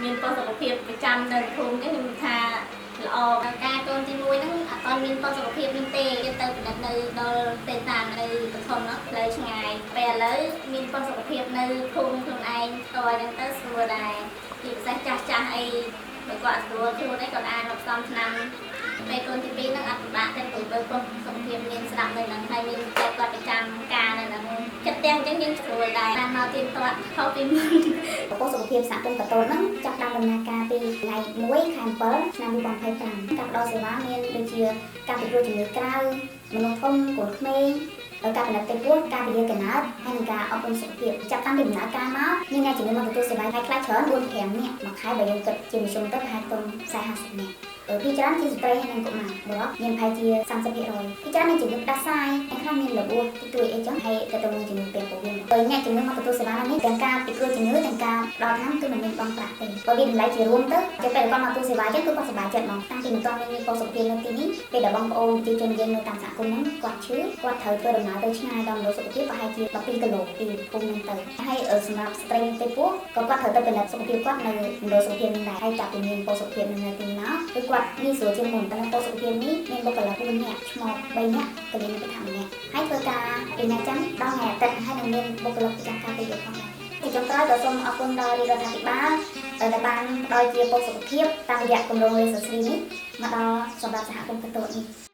មានប៉ុស្តិ៍សុខភាពប្រចាំនៅភូមិនេះខ្ញុំថាល្អការកូនទី1ហ្នឹងអត់មានប៉ុស្តិ៍សុខភាពនេះទេគេទៅពិនិត្យនៅដល់ទេតាមនៅបឋមនោះផ្លូវឆ្ងាយពេលឥឡូវមានប៉ុស្តិ៍សុខភាពនៅភូមិខ្លួនឯងតើអញ្ចឹងទៅស្រួលដែរពីពិសេសចាស់អីបើគាត់ស្រួលខ្លួនអីគាត់អាចមកផ្សំឆ្នាំពេលកូនទី2ហ្នឹងអត់ពិបាកទេព្រោះបើប៉ុស្តិ៍សុខភាពមានស្រាប់នៅហ្នឹងហើយមានគាត់ប្រចាំការនៅហ្នឹងចិត្តទាំងអញ្ចឹងយើងស្រួលដែរបានមកទៀងទាត់ខុសពីមុនប៉ុស្តិ៍សុខភាពសហគមន៍កតូលហ្នឹងចាប់តាមដំណើរការពីថ្ងៃ1ខែ7ឆ្នាំ2025ការផ្ដល់សេវាមានដូចជាការពិគ្រោះជំងឺក្រៅមនុស្សធំកូនក្មេងការពិនិត្យទេពោះការពន្យាកំណើតហើយនិងការអប់រំសុខភាពចាប់តាំងពីដំណើរការមកមានអ្នកជំងឺមកទទួលសេវាថ្ងៃខ្លះច្រើន4 5នាក់មួយខែបើយើងគិតជាមធ្យមទៅប្រហែលទៅ40-50នាក់ពីច្រើនជាស្ត្រីហើយនិងកុមារបរិបមានប្រហែលជា30%ពីច្រើនមានជំងឺផ្ដាសាយហើយខ្លះមានរបួសទីទួយអីចឹងហើយទៅទៅនឹងជំងឺពេលពោះវិញអ្នកជំងឺមកទទួលសេវានេះទាំងការពិគ្រោះជំងឺទាំងការដល់ថ្នាំគឺមិនមានបង់ប្រាក់ទេបើវាតម្លៃជារួមទៅពេលគាត់មកទទួលសេវាចឹងគឺគាត់សប្បាយចិត្តហ្មងតាំងពីមិនទាន់មានប៉ុស្តិ៍សុខភាពនៅទីនេះពេលដែលបងប្អូនប្រជាជនយើងនៅតាមសហគមន៍ហ្នឹងគាត់ឈឺគាត់ត្រូវធ្វើដំណើរទៅឆ្ងាយដល់មណ្ឌលសុខភាពប្រហែលជា12គីឡូពីភូមិហ្នឹងទៅហើយសម្រាប់ស្ត្រីពេលពោះក៏គាត់ត្រូវទៅពិនិត្យសុខភាពគាត់នៅមណ្ឌលសុខភាពហ្នឹងដែរហើយចាប់ពីមានប៉ុស្តិ៍សុខភាពនៅទីនោះគឺគាត់ងាយស្រួលជាងមុនតែនៅប៉ុស្តិ៍សុខភាពនេះមានបុគ្គលិក4នាក់ឈ្មោះ3នាក់ក៏មានពិធីម្នាក់ហើយធ្វើការពីថ្ងៃច័ន្ទដល់ថ្ងៃអាទិត្យហើយនឹងមានបុគ្គលិកប្រចាំការពេលយប់ផងដែរទីចុងក្រោយក៏សូមអរគុណដល់រាជរដ្ឋាភិបាលដែលបានផ្ដល់ជាប៉ុស្តិ៍សុខភាពតាមរយៈគម្រោងលេខសស្រីនេះមកដល់សម្រាប់សហគមន៍កតូចនេះ